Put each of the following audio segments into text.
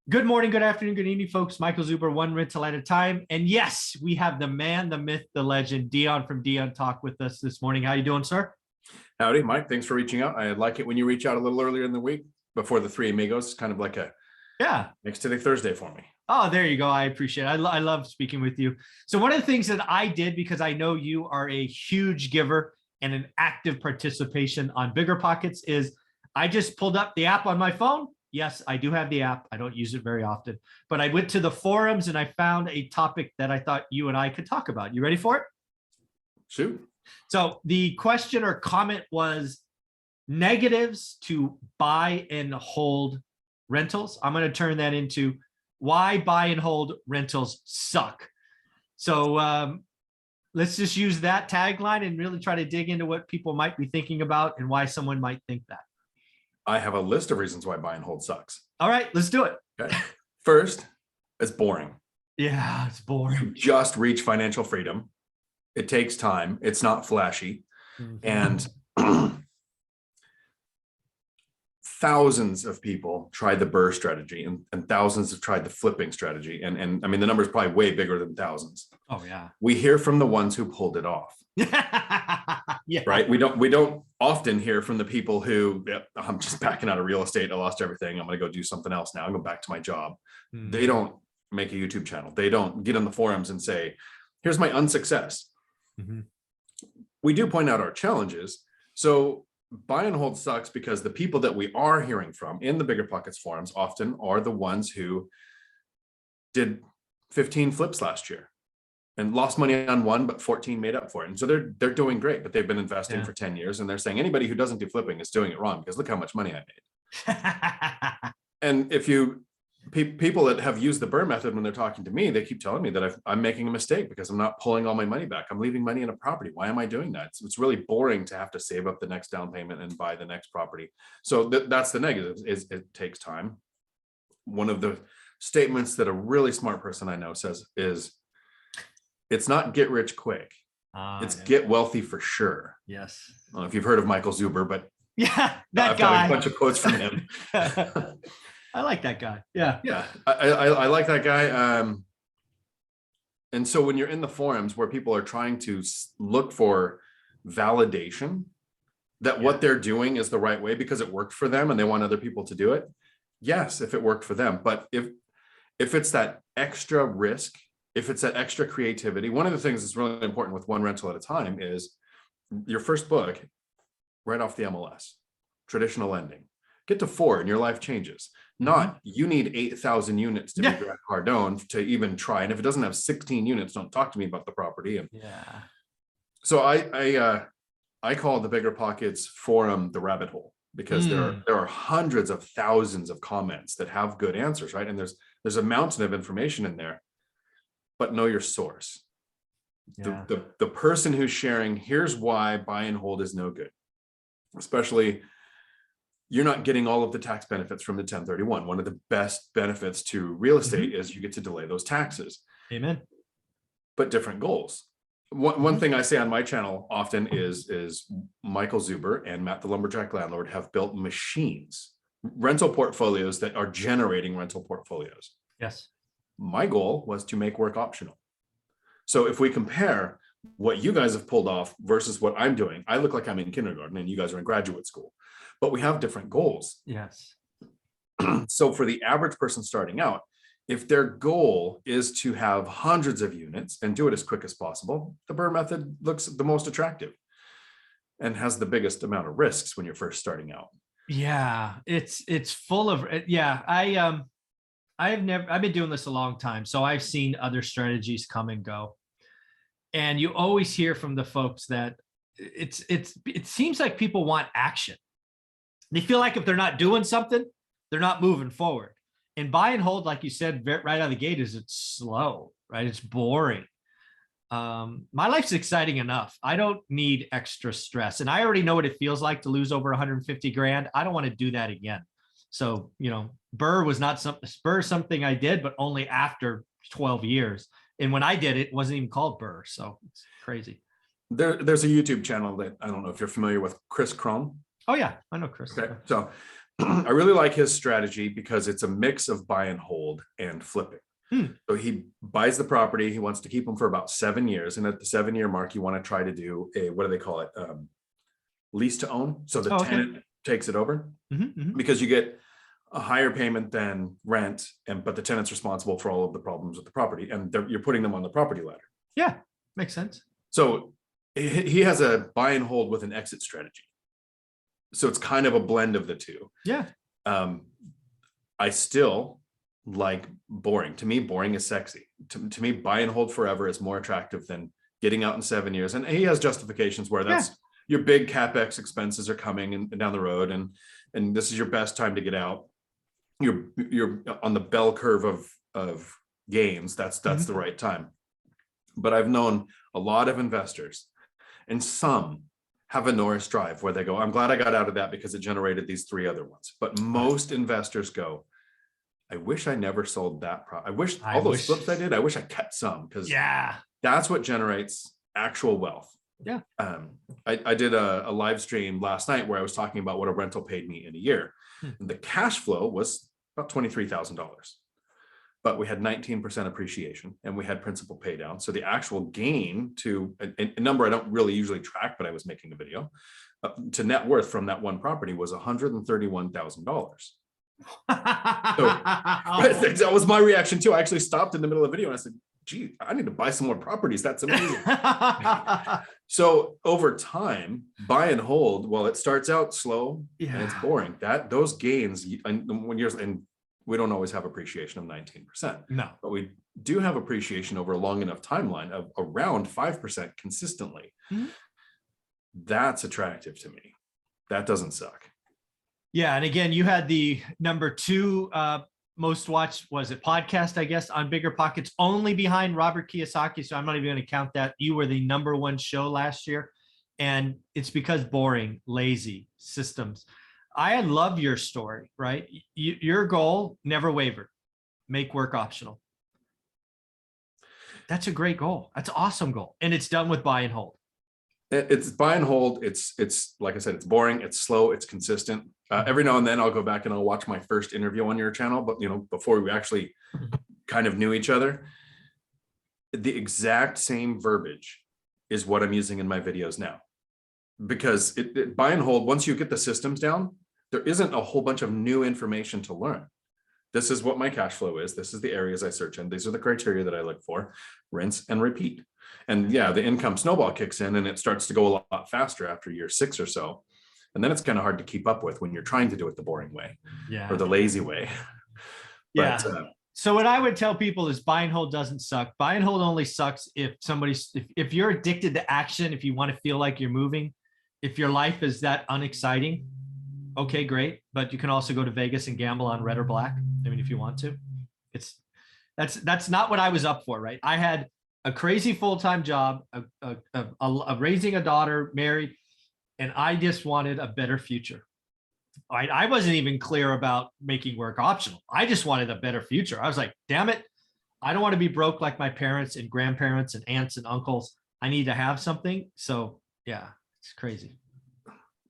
Good morning, good afternoon, good evening, folks. Michael Zuber, one rental at a time. And yes, we have the man, the myth, the legend, Dion from Dion Talk with us this morning. How you doing, sir? Howdy, Mike. Thanks for reaching out. I like it when you reach out a little earlier in the week before the Three Amigos. Kind of like a next to the Thursday for me. Oh, there you go. I appreciate it. I love speaking with you. So one of the things that I did, because I know you are a huge giver and an active participation on Bigger Pockets, is I just pulled up the app on my phone. Yes, I do have the app. I don't use it very often, but I went to the forums and I found a topic that I thought you and I could talk about. You ready for it? Shoot. So the question or comment was negatives to buy and hold rentals. I'm going to turn that into why buy and hold rentals suck. So let's just use that tagline and really try to dig into what people might be thinking about and why someone might think that. I have a list of reasons why buy and hold sucks. All right, let's do it. Okay. First, it's boring. Yeah, it's boring. You just reach financial freedom. It takes time. It's not flashy. And thousands of people tried the BRRRR strategy and thousands have tried the flipping strategy. And I mean, the number is probably way bigger than thousands. Oh, yeah. We hear from the ones who pulled it off. Yeah. Right. We don't often hear from the people who, I'm just backing out of real estate. I lost everything. I'm going to go do something else now. I'm going back to my job. They don't make a YouTube channel. They don't get on the forums and say, here's my unsuccess. We do point out our challenges. So buy and hold sucks because the people that we are hearing from in the Bigger Pockets forums often are the ones who did 15 flips last year and lost money on one, but 14 made up for it. And so they're doing great, but they've been investing for 10 years. And they're saying anybody who doesn't do flipping is doing it wrong because look how much money I made. And if you people that have used the BRRRR method, when they're talking to me, they keep telling me that I'm making a mistake because I'm not pulling all my money back. I'm leaving money in a property. Why am I doing that? It's really boring to have to save up the next down payment and buy the next property. So that's the negative, is it takes time. One of the statements that a really smart person I know says is, it's not get rich quick. It's get wealthy for sure. Yes. I don't know if you've heard of Michael Zuber, but yeah, that I've guy. got a bunch of quotes from him. I like that guy. Yeah. Yeah. I like that guy. And so when you're in the forums where people are trying to look for validation that what they're doing is the right way because it worked for them and they want other people to do it. Yes, if it worked for them. But if it's that extra risk, if it's that extra creativity, one of the things that's really important with one rental at a time is your first book, right off the MLS, traditional lending. Get to 4 and your life changes. Not you need 8,000 units to be Grant Cardone to even try. And if it doesn't have 16 units, don't talk to me about the property. And so I call the Bigger Pockets forum the rabbit hole because there are hundreds of thousands of comments that have good answers, right? And there's a mountain of information in there, but know your source. The person who's sharing, here's why buy and hold is no good, especially you're not getting all of the tax benefits from the 1031. One of the best benefits to real estate is you get to delay those taxes. Amen. But different goals. One thing I say on my channel often is Michael Zuber and Matt the Lumberjack Landlord have built machines, rental portfolios that are generating rental portfolios. Yes. My goal was to make work optional. So if we compare what you guys have pulled off versus what I'm doing, I look like I'm in kindergarten and you guys are in graduate school. But we have different goals. Yes. So for the average person starting out, if their goal is to have hundreds of units and do it as quick as possible, the BRRRR method looks the most attractive and has the biggest amount of risks when you're first starting out. Yeah, it's full of I've been doing this a long time, so I've seen other strategies come and go. And you always hear from the folks that it seems like people want action. They feel like if they're not doing something, they're not moving forward. And buy and hold, like you said, right out of the gate, it's slow, right? It's boring. My life's exciting enough. I don't need extra stress. And I already know what it feels like to lose over 150 grand. I don't want to do that again. So, BRRRR was not something I did, but only after 12 years. And when I did it, it wasn't even called BRRRR. So it's crazy. There's a YouTube channel that I don't know if you're familiar with, Chris Chrome. Oh yeah, I know Chris. Okay, so I really like his strategy because it's a mix of buy and hold and flipping. So he buys the property. He wants to keep them for about 7 years. And at the 7-year mark, you want to try to do a, what do they call it? Lease to own. So the tenant takes it over because you get a higher payment than rent, but the tenant's responsible for all of the problems with the property, and you're putting them on the property ladder. Yeah, makes sense. So he has a buy and hold with an exit strategy. So it's kind of a blend of the two. Yeah. I still like boring. To me, boring is sexy. To me, buy and hold forever is more attractive than getting out in 7 years. And he has justifications where that's your big CapEx expenses are coming and down the road, and this is your best time to get out. You're on the bell curve of gains. That's the right time. But I've known a lot of investors, and some have a Norris drive where they go, I'm glad I got out of that because it generated these 3 other ones. But most investors go, I wish I never sold that. I wish all those flips I did, I wish I kept some, because that's what generates actual wealth. Yeah. I did a live stream last night where I was talking about what a rental paid me in a year. And the cash flow was about $23,000. But we had 19% appreciation and we had principal pay down. So the actual gain to a number I don't really usually track, but I was making a video to net worth from that one property was $131,000. So that was my reaction too. I actually stopped in the middle of the video and I said, gee, I need to buy some more properties. That's amazing. So over time, buy and hold, well, it starts out slow and it's boring. Those gains, and we don't always have appreciation of 19%. No, but we do have appreciation over a long enough timeline of around 5% consistently. That's attractive to me. That doesn't suck. Yeah. And again, you had the number 2 most watched, was it podcast, I guess, on Bigger Pockets, only behind Robert Kiyosaki. So I'm not even going to count that. You were the number 1 show last year. And it's because boring, lazy systems. I love your story, right? Your goal never wavered. Make work optional. That's a great goal. That's an awesome goal. And it's done with buy and hold. It's buy and hold. It's like I said, it's boring. It's slow. It's consistent. Every now and then I'll go back and I'll watch my first interview on your channel, but before we actually kind of knew each other, the exact same verbiage is what I'm using in my videos now, because buy and hold, once you get the systems down, there isn't a whole bunch of new information to learn. This is what my cash flow is. This is the areas I search in. These are the criteria that I look for, rinse and repeat. And yeah, the income snowball kicks in and it starts to go a lot faster after year 6 or so. And then it's kind of hard to keep up with when you're trying to do it the boring way or the lazy way. But, so what I would tell people is buy and hold doesn't suck. Buy and hold only sucks if if you're addicted to action, if you want to feel like you're moving, if your life is that unexciting, okay, great. But you can also go to Vegas and gamble on red or black. I mean, if you want to, that's not what I was up for, right? I had a crazy full-time job, raising a daughter, married, and I just wanted a better future. I wasn't even clear about making work optional. I just wanted a better future. I was like, damn it, I don't want to be broke like my parents and grandparents and aunts and uncles. I need to have something. So yeah, it's crazy.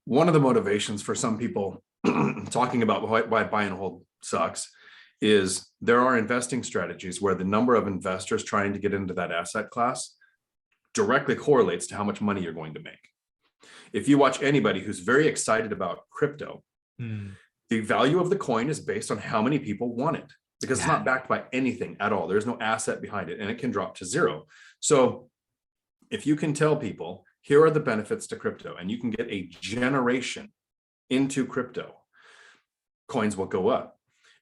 One of the motivations for some people talking about why buy and hold sucks is there are investing strategies where the number of investors trying to get into that asset class directly correlates to how much money you're going to make. If you watch anybody who's very excited about crypto, the value of the coin is based on how many people want it, because it's not backed by anything at all. There's no asset behind it and it can drop to 0. So if you can tell people, here are the benefits to crypto, and you can get a generation into crypto, coins will go up.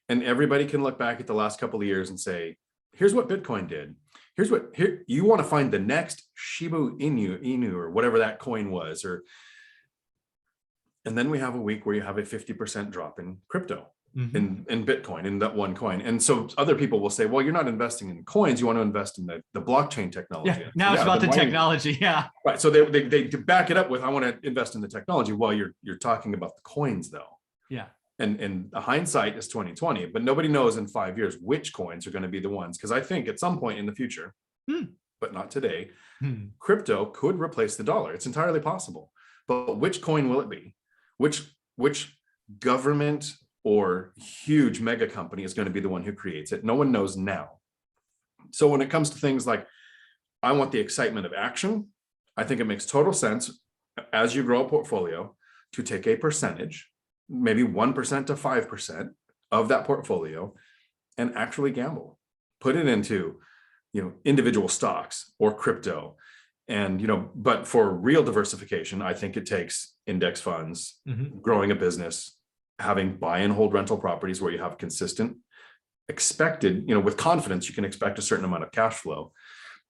And everybody can look back at the last couple of years and say, here's what Bitcoin did. Here you want to find the next Shiba Inu or whatever that coin was, and then we have a week where you have a 50% drop in crypto, in Bitcoin, in that one coin. And so other people will say, well, you're not investing in coins, you want to invest in the blockchain technology. Yeah, now it's about the technology. Right. So they back it up with, I want to invest in the technology. Well, you're talking about the coins though. Yeah. And the hindsight is 2020, but nobody knows in 5 years which coins are going to be the ones. Because I think at some point in the future, but not today, crypto could replace the dollar. It's entirely possible. But which coin will it be? Which government or huge mega company is going to be the one who creates it. No one knows now. So when it comes to things like, I want the excitement of action, I think it makes total sense as you grow a portfolio to take a percentage, maybe 1% to 5% of that portfolio, and actually gamble. Put it into, individual stocks or crypto. And, but for real diversification, I think it takes index funds, growing a business, having buy and hold rental properties where you have consistent expected, with confidence, you can expect a certain amount of cash flow,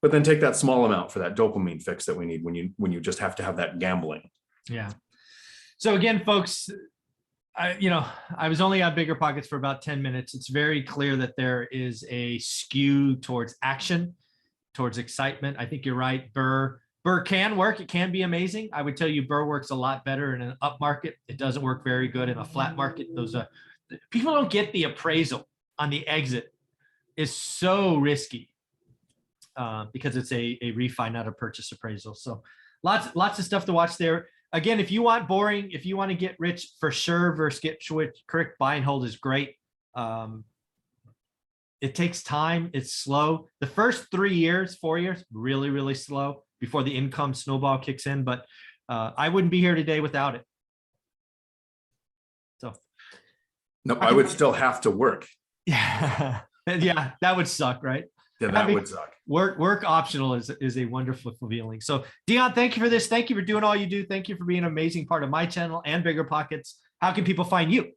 but then take that small amount for that dopamine fix that we need when you just have to have that gambling. Yeah. So again, folks, I was only on Bigger Pockets for about 10 minutes. It's very clear that there is a skew towards action, towards excitement. I think you're right. Burr can work. It can be amazing. I would tell you Burr works a lot better in an up market. It doesn't work very good in a flat market. People don't get the appraisal on the exit is so risky because it's a refi, not a purchase appraisal. So lots of stuff to watch there. Again, if you want boring, if you want to get rich for sure versus get quick, buy and hold is great. It takes time. It's slow. The first 3 years, 4 years, really, really slow before the income snowball kicks in. But I wouldn't be here today without it. So. No, I would still have to work. Yeah. Yeah, that would suck, right? Yeah, that would suck. Work optional is a wonderful feeling. So Dion, thank you for this. Thank you for doing all you do. Thank you for being an amazing part of my channel and Bigger Pockets. How can people find you?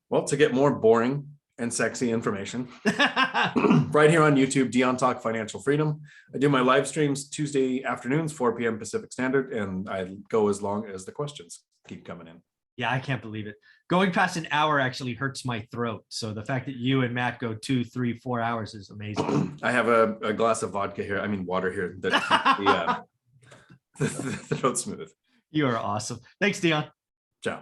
Well, to get more boring and sexy information, right here on YouTube, Dion Talk Financial Freedom. I do my live streams Tuesday afternoons, 4 p.m. Pacific Standard, and I go as long as the questions keep coming in. Yeah, I can't believe it. Going past an hour actually hurts my throat. So the fact that you and Matt go 2, 3, 4 hours is amazing. I have a glass of vodka here. I mean, water here that the throat smooth. You are awesome. Thanks, Dion. Ciao.